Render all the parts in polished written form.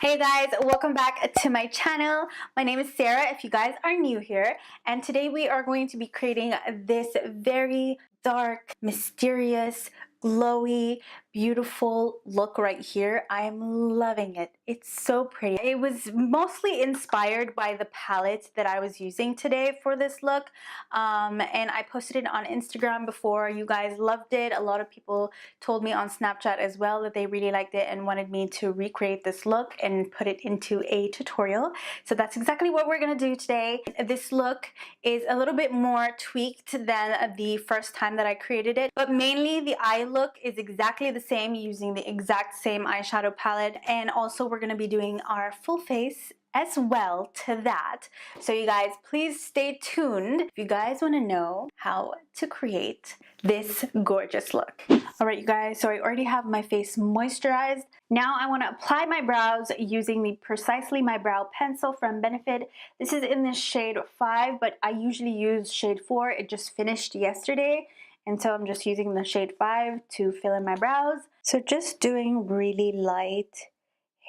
Hey guys, welcome back to my channel. My name is Sarah if you guys are new here, and today we are going to be creating this very dark, mysterious, glowy, beautiful look right here. I'm loving it. It's so pretty. It was mostly inspired by the palette that I was using today for this look, and I posted it on Instagram before. You guys loved it. A lot of people told me on Snapchat as well that they really liked it and wanted me to recreate this look and put it into a tutorial. So that's exactly what we're gonna do today. This look is a little bit more tweaked than the first time that I created it, but mainly the eye look is exactly the same, using the exact same eyeshadow palette, and also we're gonna be doing our full face as well to that. So you guys, please stay tuned if you guys want to know how to create this gorgeous look. All right, you guys, so I already have my face moisturized. Now I want to apply my brows using the Precisely My Brow pencil from Benefit. This is in the shade 5, but I usually use shade 4. It just finished yesterday, and so I'm just using the shade 5 to fill in my brows. So just doing really light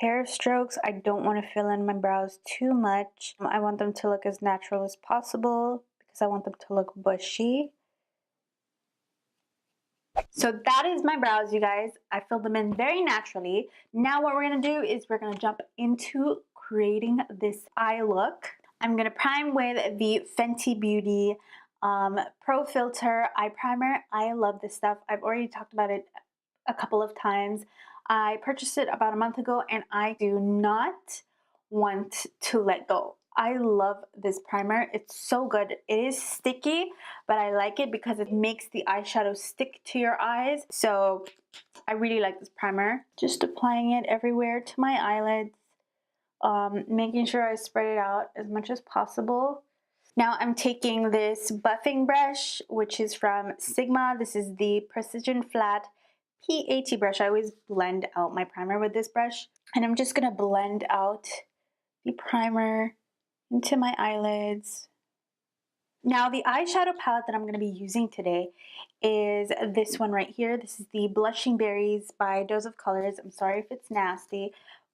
hair strokes. I don't want to fill in my brows too much. I want them to look as natural as possible because I want them to look bushy. So that is my brows, you guys. I filled them in very naturally. Now what we're going to do is we're going to jump into creating this eye look. I'm going to prime with the Fenty Beauty Pro Filter Eye Primer. I love this stuff. I've already talked about it a couple of times. I purchased it about a month ago and I do not want to let go. I love this primer. It's so good. It is sticky, but I like it because it makes the eyeshadow stick to your eyes. So I really like this primer. Just applying it everywhere to my eyelids, making sure I spread it out as much as possible. Now I'm taking this buffing brush, which is from Sigma. This is the Precision Flat P80 brush. I always blend out my primer with this brush, and I'm just gonna blend out the primer into my eyelids. Now the eyeshadow palette that I'm going to be using today is this one right here. This is the Blushing Berries by Dose of Colors. I'm sorry if it's nasty,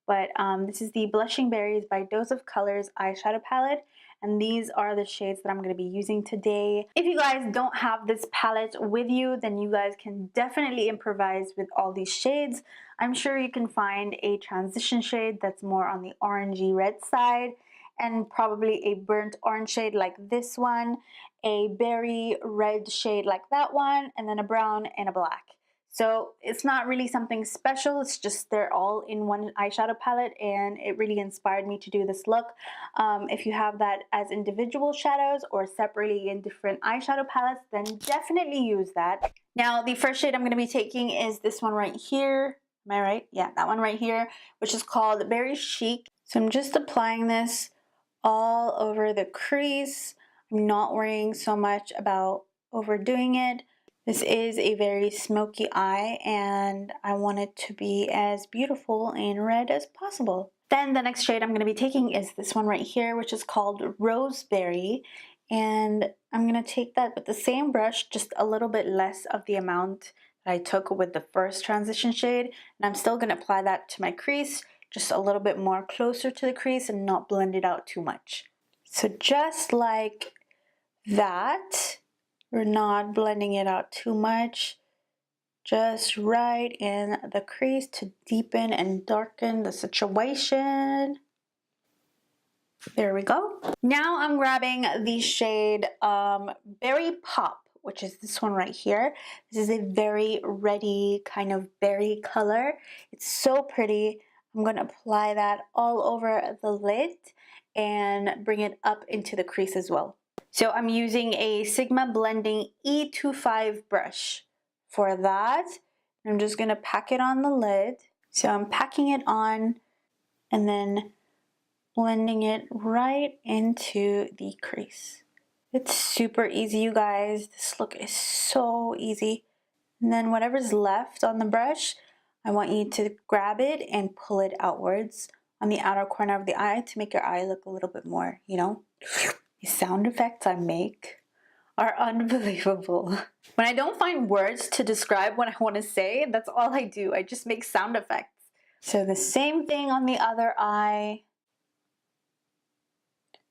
but this is the Blushing Berries by Dose of Colors eyeshadow palette, and these are the shades that I'm going to be using today. If you guys don't have this palette with you, then you guys can definitely improvise with all these shades. I'm sure you can find a transition shade that's more on the orangey red side, and probably a burnt orange shade like this one, a berry red shade like that one, and then a brown and a black. So it's not really something special, it's just they're all in one eyeshadow palette, and it really inspired me to do this look. If you have that as individual shadows or separately in different eyeshadow palettes, then definitely use that. Now the first shade I'm going to be taking is this one right here. Am I right? Yeah, that one right here, which is called Berry Chic. So I'm just applying this all over the crease. I'm not worrying so much about overdoing it. This is a very smoky eye, and I want it to be as beautiful and red as possible. Then the next shade I'm going to be taking is this one right here, which is called Roseberry, and I'm going to take that with the same brush, just a little bit less of the amount that I took with the first transition shade, and I'm still going to apply that to my crease, just a little bit more closer to the crease and not blend it out too much. So just like that, we're not blending it out too much, just right in the crease to deepen and darken the situation. There we go. Now I'm grabbing the shade Berry Pop, which is this one right here. This is a very reddy kind of berry color. It's so pretty. I'm going to apply that all over the lid and bring it up into the crease as well. So I'm using a Sigma Blending E25 brush for that. I'm just going to pack it on the lid. So I'm packing it on and then blending it right into the crease. It's super easy, you guys. This look is so easy. And then whatever's left on the brush, I want you to grab it and pull it outwards on the outer corner of the eye to make your eye look a little bit more, you know. The sound effects I make are unbelievable. When I don't find words to describe what I want to say, that's all I do. I just make sound effects. So the same thing on the other eye.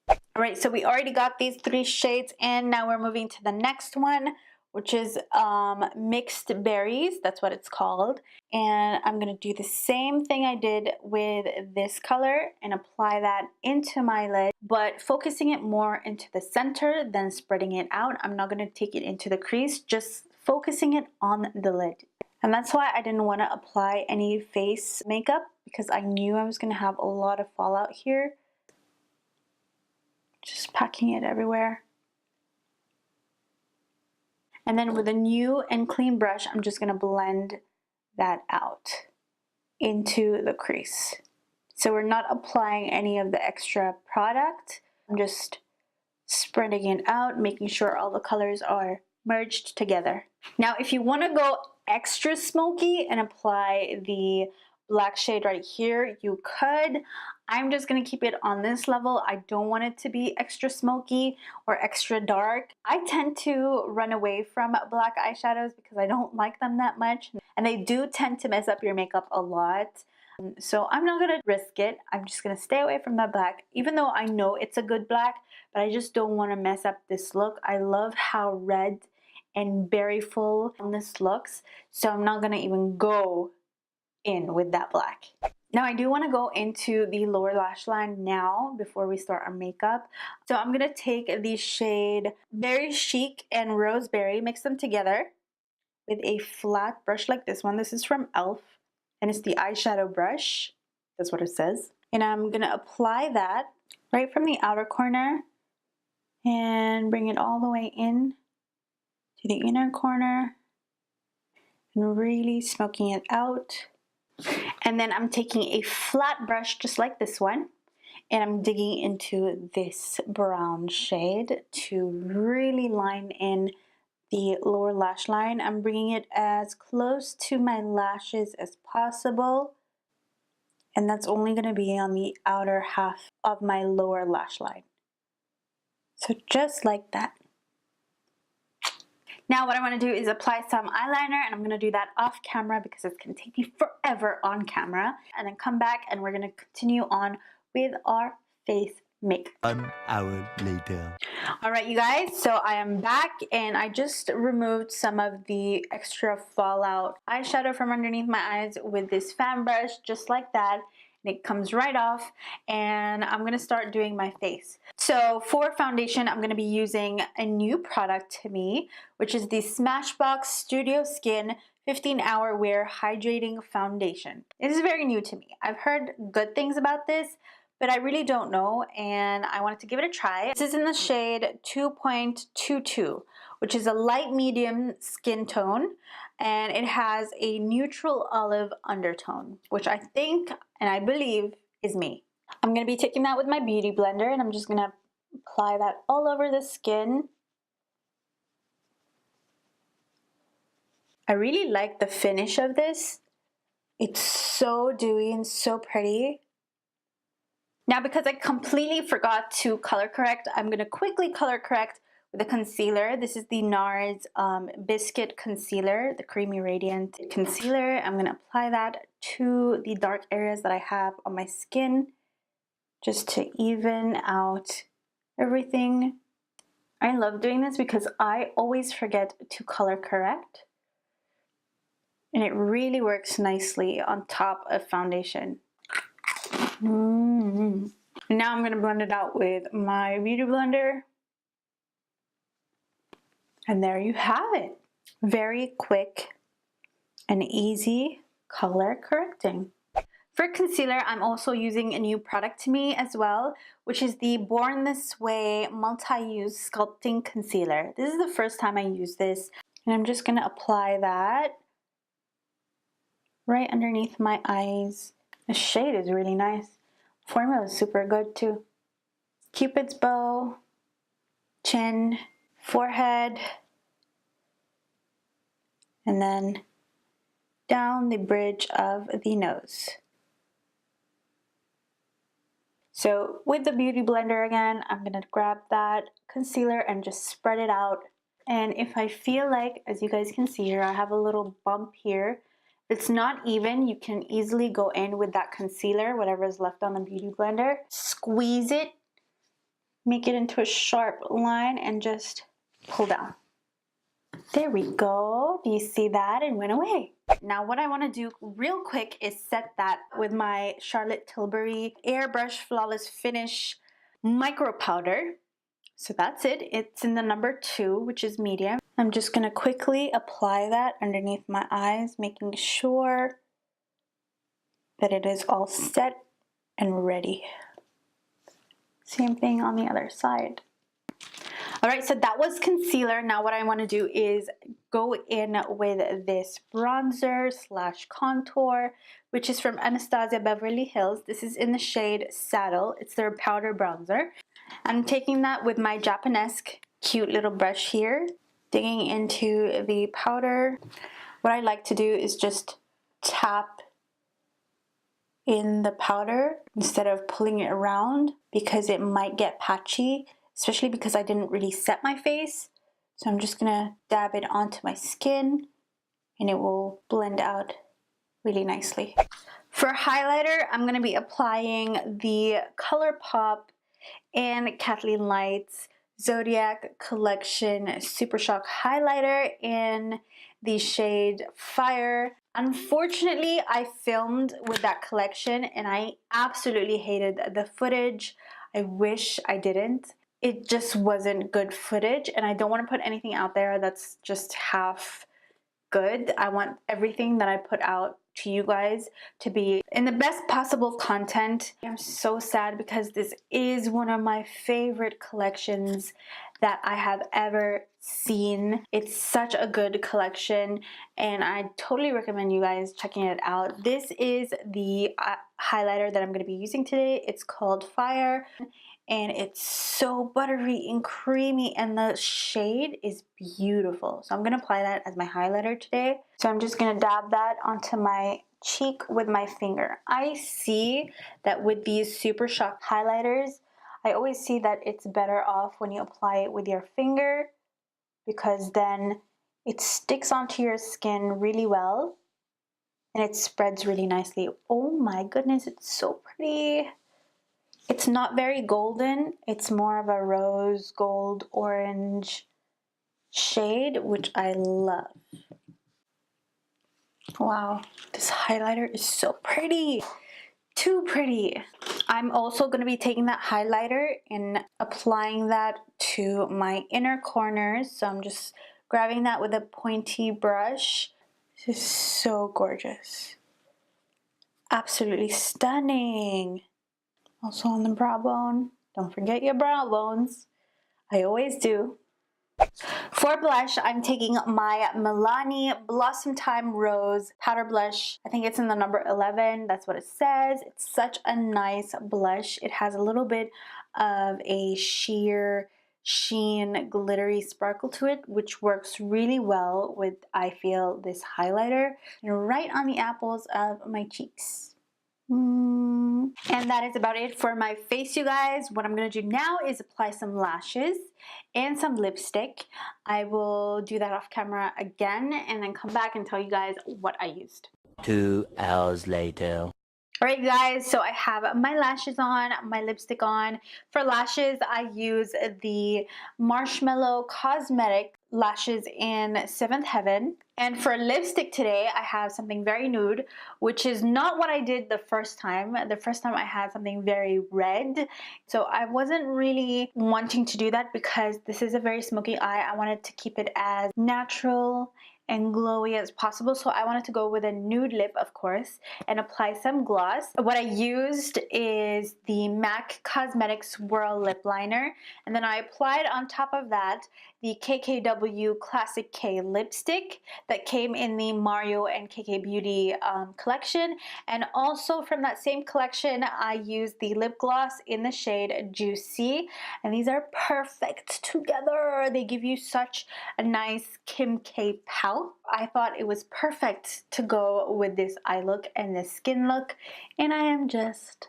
All right, so we already got these 3 shades, and now we're moving to the next one, which is Mixed Berries. That's what it's called. And I'm gonna do the same thing I did with this color and apply that into my lid, but focusing it more into the center than spreading it out. I'm not gonna take it into the crease, just focusing it on the lid. And that's why I didn't want to apply any face makeup, because I knew I was gonna have a lot of fallout here. Just packing it everywhere. And then with a new and clean brush, I'm just gonna blend that out into the crease. So we're not applying any of the extra product. I'm just spreading it out, making sure all the colors are merged together. Now, if you wanna go extra smoky and apply the black shade right here, you could. I'm just gonna keep it on this level. I don't want it to be extra smoky or extra dark. I tend to run away from black eyeshadows because I don't like them that much, and they do tend to mess up your makeup a lot. So I'm not gonna risk it. I'm just gonna stay away from the black, even though I know it's a good black, but I just don't wanna mess up this look. I love how red and berryful this looks, so I'm not gonna even go in with that black. Now I do want to go into the lower lash line now before we start our makeup. So I'm going to take the shade Very Chic and Roseberry, mix them together with a flat brush like this one. This is from e.l.f. and it's the eyeshadow brush. That's what it says. And I'm going to apply that right from the outer corner and bring it all the way in to the inner corner and really smoking it out. And then I'm taking a flat brush just like this one, and I'm digging into this brown shade to really line in the lower lash line. I'm bringing it as close to my lashes as possible, and that's only going to be on the outer half of my lower lash line. So just like that. Now what I want to do is apply some eyeliner, and I'm going to do that off camera because it's going to take me forever on camera. And then come back and we're going to continue on with our face makeup. 1 hour later. Alright you guys, so I am back and I just removed some of the extra fallout eyeshadow from underneath my eyes with this fan brush, just like that. And it comes right off, and I'm going to start doing my face. So for foundation, I'm going to be using a new product to me, which is the Smashbox Studio Skin 15-Hour Wear Hydrating Foundation. This is very new to me. I've heard good things about this, but I really don't know, and I wanted to give it a try. This is in the shade 2.22, which is a light medium skin tone, and it has a neutral olive undertone, which I think and I believe is me. I'm going to be taking that with my beauty blender, and I'm just going to apply that all over the skin. I really like the finish of this. It's so dewy and so pretty. Now, because I completely forgot to color correct, I'm going to quickly color correct with a concealer. This is the NARS Biscuit Concealer, the Creamy Radiant Concealer. I'm going to apply that to the dark areas that I have on my skin, just to even out everything. I love doing this because I always forget to color correct, and it really works nicely on top of foundation. Now I'm going to blend it out with my beauty blender. And there you have it. Very quick and easy color correcting. For concealer, I'm also using a new product to me as well, which is the Born This Way Multi-Use Sculpting Concealer. This is the first time I use this, and I'm just going to apply that right underneath my eyes. The shade is really nice. Formula is super good too. Cupid's bow, chin, forehead, and then down the bridge of the nose. So with the beauty blender again, I'm going to grab that concealer and just spread it out. And if I feel like, as you guys can see here, I have a little bump here. it's not even, you can easily go in with that concealer, whatever is left on the beauty blender, squeeze it, make it into a sharp line, and just pull down. There we go. Do you see that? It went away. Now what I want to do real quick is set that with my Charlotte Tilbury Airbrush Flawless Finish Micro Powder. So that's it. It's in the number 2, which is medium. I'm just going to quickly apply that underneath my eyes, making sure that it is all set and ready. Same thing on the other side. Alright, so that was concealer. Now what I want to do is go in with this bronzer slash contour, which is from Anastasia Beverly Hills. This is in the shade Saddle. It's their powder bronzer. I'm taking that with my Japanesque cute little brush here, digging into the powder. What I like to do is just tap in the powder instead of pulling it around, because it might get patchy, especially because I didn't really set my face. So I'm just gonna dab it onto my skin and it will blend out really nicely. For highlighter, I'm gonna be applying the Colourpop and Kathleenlights Zodiac Collection Supershock highlighter in the shade Fire. Unfortunately, I filmed with that collection and I absolutely hated the footage. I wish I didn't. It just wasn't good footage, and I don't want to put anything out there that's just half good. I want everything that I put out to you guys to be in the best possible content. I'm so sad because this is one of my favorite collections that I have ever seen. It's such a good collection and I totally recommend you guys checking it out. This is the highlighter that I'm going to be using today. It's called Fire. And it's so buttery and creamy, and the shade is beautiful. So I'm going to apply that as my highlighter today. So I'm just going to dab that onto my cheek with my finger. I see that with these Supershock highlighters, I always see that it's better off when you apply it with your finger, because then it sticks onto your skin really well and it spreads really nicely. Oh my goodness, it's so pretty. It's not very golden, it's more of a rose gold orange shade, which I love. Wow, this highlighter is so pretty, too pretty. I'm also going to be taking that highlighter and applying that to my inner corners. So I'm just grabbing that with a pointy brush. This is so gorgeous. Absolutely stunning. Also on the brow bone. Don't forget your brow bones. I always do. For blush, I'm taking my Milani Blossom Time Rose powder blush. I think it's in the number 11. That's what it says. It's such a nice blush. It has a little bit of a sheer sheen glittery sparkle to it, which works really well with, I feel, this highlighter, and right on the apples of my cheeks. And that is about it for my face, you guys. What I'm going to do now is apply some lashes and some lipstick. I will do that off camera again and then come back and tell you guys what I used. 2 hours later. Alright guys, so I have my lashes on, my lipstick on. For lashes, I use the Marshmellow Cosmetic Lashes in 7th Heaven. And for lipstick today, I have something very nude, which is not what I did the first time. The first time I had something very red. So I wasn't really wanting to do that because this is a very smoky eye. I wanted to keep it as natural and glowy as possible, so I wanted to go with a nude lip, of course, and apply some gloss. What I used is the MAC Cosmetics Whirl Lip Liner, and then I applied on top of that the KKW Classic K lipstick that came in the Mario and KK Beauty collection, and also from that same collection I used the lip gloss in the shade Juicy, and these are perfect together. They give you such a nice Kim K pout. I thought it was perfect to go with this eye look and this skin look, and I am just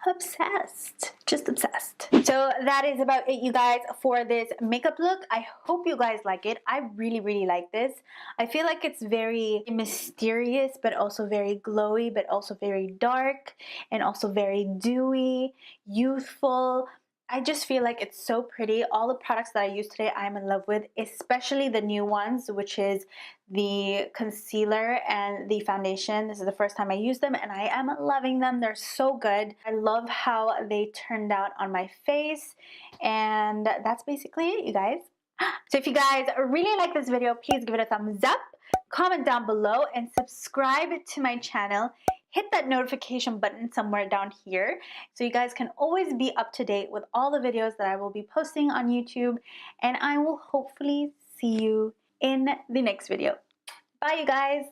obsessed, just obsessed. So that is about it, you guys, for this makeup look. I hope you guys like it. I really like this. I feel like it's very mysterious, but also very glowy, but also very dark, and also very dewy, youthful. I just feel like it's so pretty. All the products that I use today, I'm in love with, especially the new ones, which is the concealer and the foundation. This is the first time I use them, and I am loving them. They're so good. I love how they turned out on my face, and that's basically it, you guys. So if you guys really like this video, please give it a thumbs up, comment down below, and subscribe to my channel. Hit that notification button somewhere down here so you guys can always be up to date with all the videos that I will be posting on YouTube, and I will hopefully see you in the next video. Bye, you guys.